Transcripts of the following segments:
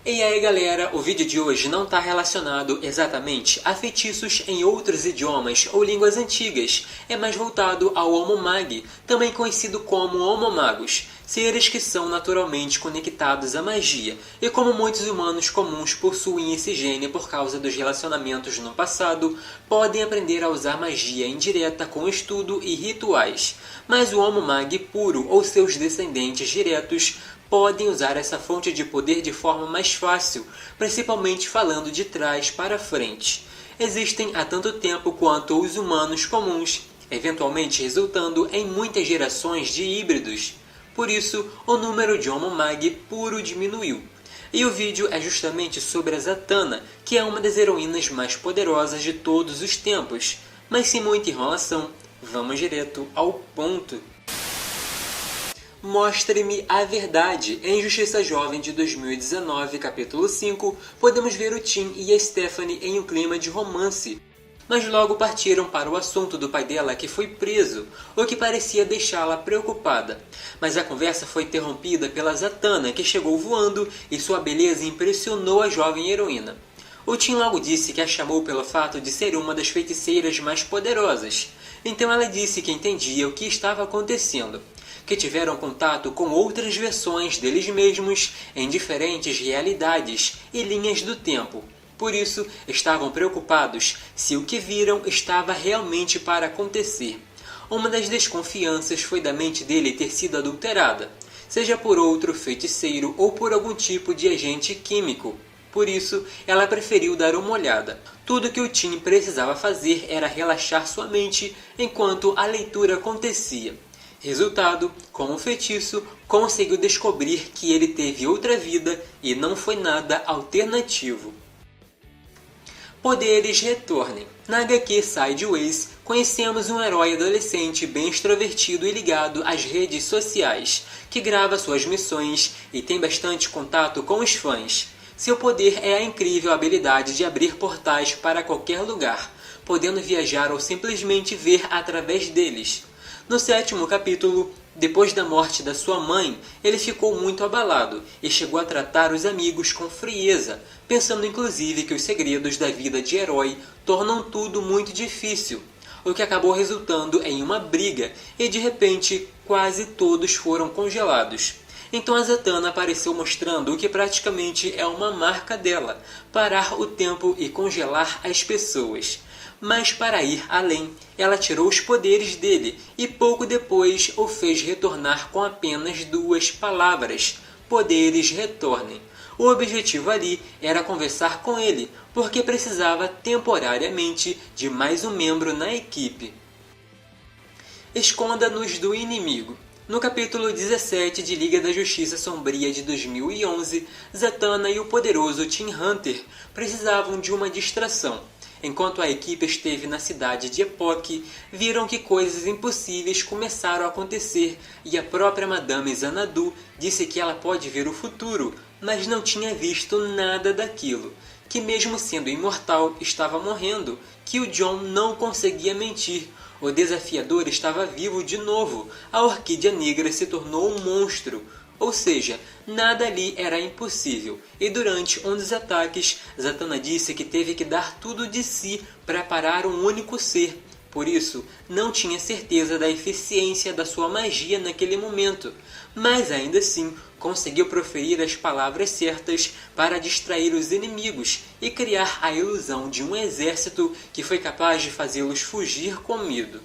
E aí galera, o vídeo de hoje não está relacionado exatamente a feitiços em outros idiomas ou línguas antigas, é mais voltado ao Homo Magi, também conhecido como Homo Magus, seres que são naturalmente conectados à magia, e como muitos humanos comuns possuem esse gene por causa dos relacionamentos no passado, podem aprender a usar magia indireta com estudo e rituais. Mas o Homo Magi puro ou seus descendentes diretos podem usar essa fonte de poder de forma mais fácil, principalmente falando de trás para frente. Existem há tanto tempo quanto os humanos comuns, eventualmente resultando em muitas gerações de híbridos. Por isso, o número de Homo Magi puro diminuiu. E o vídeo é justamente sobre a Zatanna, que é uma das heroínas mais poderosas de todos os tempos. Mas sem muita enrolação, vamos direto ao ponto. Mostre-me a verdade. Em Justiça Jovem de 2019, capítulo 5, podemos ver o Tim e a Stephanie em um clima de romance. Mas logo partiram para o assunto do pai dela que foi preso, o que parecia deixá-la preocupada. Mas a conversa foi interrompida pela Zatanna, que chegou voando e sua beleza impressionou a jovem heroína. O Tim logo disse que a chamou pelo fato de ser uma das feiticeiras mais poderosas. Então ela disse que entendia o que estava acontecendo, que tiveram contato com outras versões deles mesmos em diferentes realidades e linhas do tempo. Por isso, estavam preocupados se o que viram estava realmente para acontecer. Uma das desconfianças foi da mente dele ter sido adulterada, seja por outro feiticeiro ou por algum tipo de agente químico. Por isso, ela preferiu dar uma olhada. Tudo que o Tim precisava fazer era relaxar sua mente enquanto a leitura acontecia. Resultado, com o feitiço, conseguiu descobrir que ele teve outra vida e não foi nada alternativo. Poderes retornem. Na HQ Sideways, conhecemos um herói adolescente bem extrovertido e ligado às redes sociais, que grava suas missões e tem bastante contato com os fãs. Seu poder é a incrível habilidade de abrir portais para qualquer lugar, podendo viajar ou simplesmente ver através deles. No 7º capítulo, depois da morte da sua mãe, ele ficou muito abalado e chegou a tratar os amigos com frieza, pensando inclusive que os segredos da vida de herói tornam tudo muito difícil, o que acabou resultando em uma briga e de repente quase todos foram congelados. Então a Zatanna apareceu mostrando o que praticamente é uma marca dela, parar o tempo e congelar as pessoas. Mas para ir além, ela tirou os poderes dele e pouco depois o fez retornar com apenas 2 palavras: poderes retornem. O objetivo ali era conversar com ele, porque precisava temporariamente de mais um membro na equipe. Esconda-nos do inimigo. No capítulo 17 de Liga da Justiça Sombria de 2011, Zatanna e o poderoso Tim Hunter precisavam de uma distração. Enquanto a equipe esteve na cidade de Epoch, viram que coisas impossíveis começaram a acontecer e a própria Madame Xanadu disse que ela pode ver o futuro, mas não tinha visto nada daquilo, que mesmo sendo imortal estava morrendo, que o John não conseguia mentir, o desafiador estava vivo de novo, a Orquídea Negra se tornou um monstro. Ou seja, nada ali era impossível, e durante um dos ataques, Zatanna disse que teve que dar tudo de si para parar um único ser. Por isso, não tinha certeza da eficiência da sua magia naquele momento, mas ainda assim conseguiu proferir as palavras certas para distrair os inimigos e criar a ilusão de um exército que foi capaz de fazê-los fugir com medo.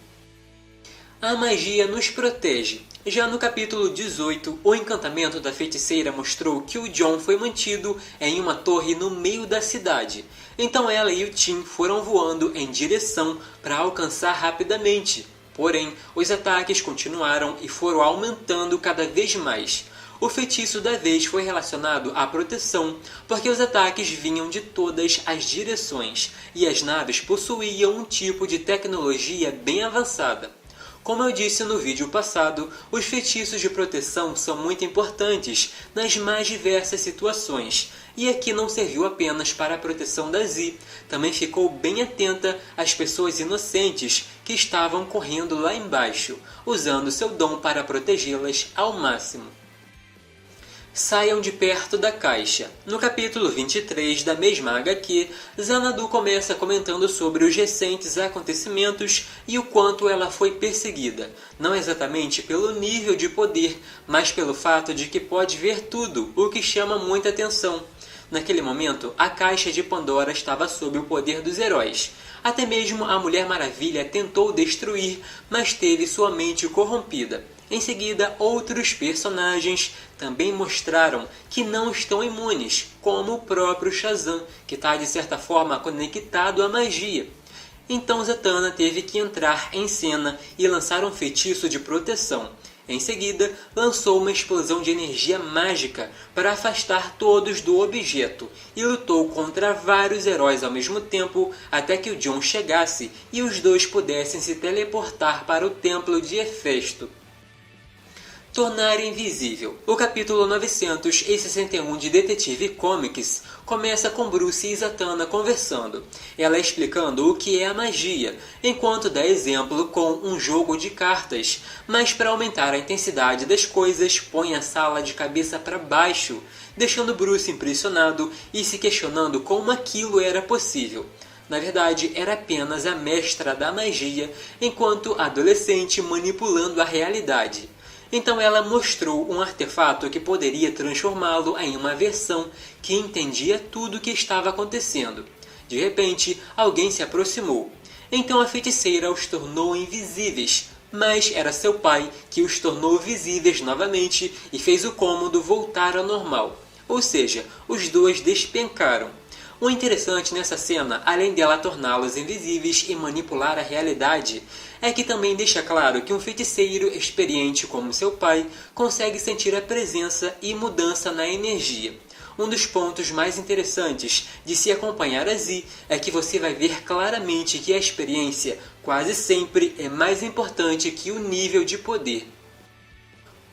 A magia nos protege. Já no capítulo 18, o encantamento da feiticeira mostrou que o John foi mantido em uma torre no meio da cidade. Então ela e o Tim foram voando em direção para alcançar rapidamente. Porém, os ataques continuaram e foram aumentando cada vez mais. O feitiço da vez foi relacionado à proteção, porque os ataques vinham de todas as direções, e as naves possuíam um tipo de tecnologia bem avançada. Como eu disse no vídeo passado, os feitiços de proteção são muito importantes nas mais diversas situações, e aqui não serviu apenas para a proteção da Z, também ficou bem atenta às pessoas inocentes que estavam correndo lá embaixo, usando seu dom para protegê-las ao máximo. Saiam de perto da caixa. No capítulo 23 da mesma HQ, Xanadu começa comentando sobre os recentes acontecimentos e o quanto ela foi perseguida, não exatamente pelo nível de poder, mas pelo fato de que pode ver tudo, o que chama muita atenção. Naquele momento, a caixa de Pandora estava sob o poder dos heróis. Até mesmo a Mulher Maravilha tentou destruir, mas teve sua mente corrompida. Em seguida, outros personagens também mostraram que não estão imunes, como o próprio Shazam, que está de certa forma conectado à magia. Então Zatanna teve que entrar em cena e lançar um feitiço de proteção. Em seguida, lançou uma explosão de energia mágica para afastar todos do objeto e lutou contra vários heróis ao mesmo tempo até que o Jon chegasse e os dois pudessem se teleportar para o templo de Hefesto. Tornar invisível. O capítulo 961 de Detective Comics começa com Bruce e Zatanna conversando, ela explicando o que é a magia, enquanto dá exemplo com um jogo de cartas, mas para aumentar a intensidade das coisas, põe a sala de cabeça para baixo, deixando Bruce impressionado e se questionando como aquilo era possível. Na verdade, era apenas a mestra da magia, enquanto adolescente manipulando a realidade. Então ela mostrou um artefato que poderia transformá-lo em uma versão que entendia tudo o que estava acontecendo. De repente, alguém se aproximou. Então a feiticeira os tornou invisíveis, mas era seu pai que os tornou visíveis novamente e fez o cômodo voltar ao normal. Ou seja, os dois despencaram. O interessante nessa cena, além dela torná-los invisíveis e manipular a realidade, é que também deixa claro que um feiticeiro experiente como seu pai consegue sentir a presença e mudança na energia. Um dos pontos mais interessantes de se acompanhar a Z é que você vai ver claramente que a experiência quase sempre é mais importante que o nível de poder.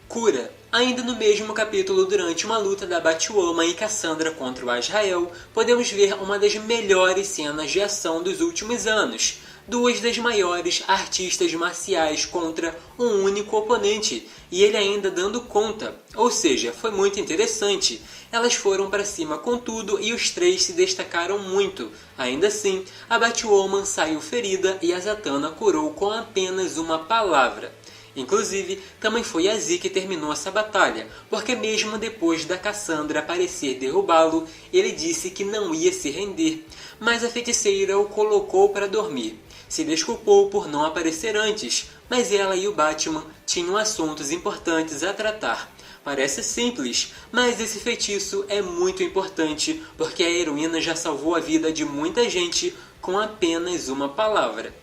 Cura. Ainda no mesmo capítulo, durante uma luta da Batwoman e Cassandra contra o Azrael, podemos ver uma das melhores cenas de ação dos últimos anos. Duas das maiores artistas marciais contra um único oponente, e ele ainda dando conta. Ou seja, foi muito interessante. Elas foram para cima com tudo e os três se destacaram muito. Ainda assim, a Batwoman saiu ferida e a Zatanna curou com apenas uma palavra. Inclusive, também foi a Z que terminou essa batalha, porque mesmo depois da Cassandra parecer derrubá-lo, ele disse que não ia se render, mas a feiticeira o colocou para dormir. Se desculpou por não aparecer antes, mas ela e o Batman tinham assuntos importantes a tratar. Parece simples, mas esse feitiço é muito importante, porque a heroína já salvou a vida de muita gente com apenas uma palavra.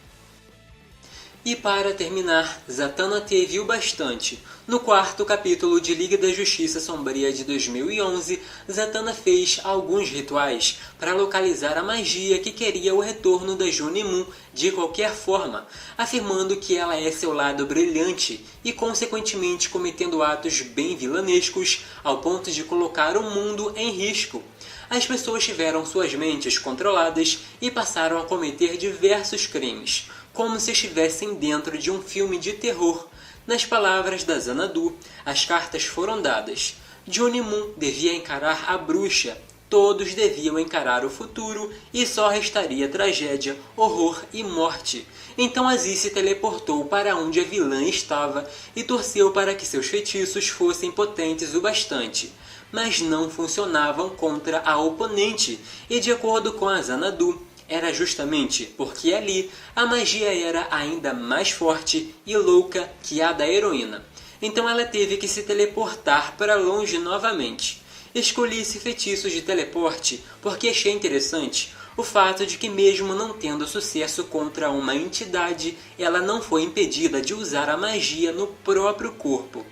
E para terminar, Zatanna teve o bastante. No quarto capítulo de Liga da Justiça Sombria de 2011, Zatanna fez alguns rituais para localizar a magia que queria o retorno da Junimun de qualquer forma, afirmando que ela é seu lado brilhante e consequentemente cometendo atos bem vilanescos ao ponto de colocar o mundo em risco. As pessoas tiveram suas mentes controladas e passaram a cometer diversos crimes, como se estivessem dentro de um filme de terror. Nas palavras da Xanadu, as cartas foram dadas. Junimun devia encarar a bruxa, todos deviam encarar o futuro e só restaria tragédia, horror e morte. Então Aziz se teleportou para onde a vilã estava e torceu para que seus feitiços fossem potentes o bastante, mas não funcionavam contra a oponente, e de acordo com a Xanadu, era justamente porque ali a magia era ainda mais forte e louca que a da heroína. Então ela teve que se teleportar para longe novamente. Escolhi esse feitiço de teleporte porque achei interessante o fato de que mesmo não tendo sucesso contra uma entidade, ela não foi impedida de usar a magia no próprio corpo.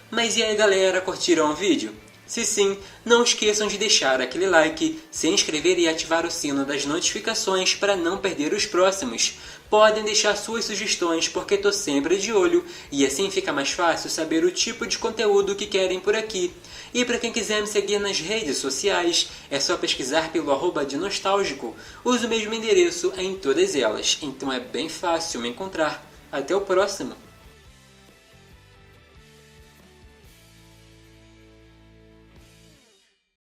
Mas e aí galera, curtiram o vídeo? Se sim, não esqueçam de deixar aquele like, se inscrever e ativar o sino das notificações para não perder os próximos. Podem deixar suas sugestões porque estou sempre de olho e assim fica mais fácil saber o tipo de conteúdo que querem por aqui. E para quem quiser me seguir nas redes sociais, é só pesquisar pelo @dinostalgico. Uso o mesmo endereço em todas elas, então é bem fácil me encontrar. Até o próximo!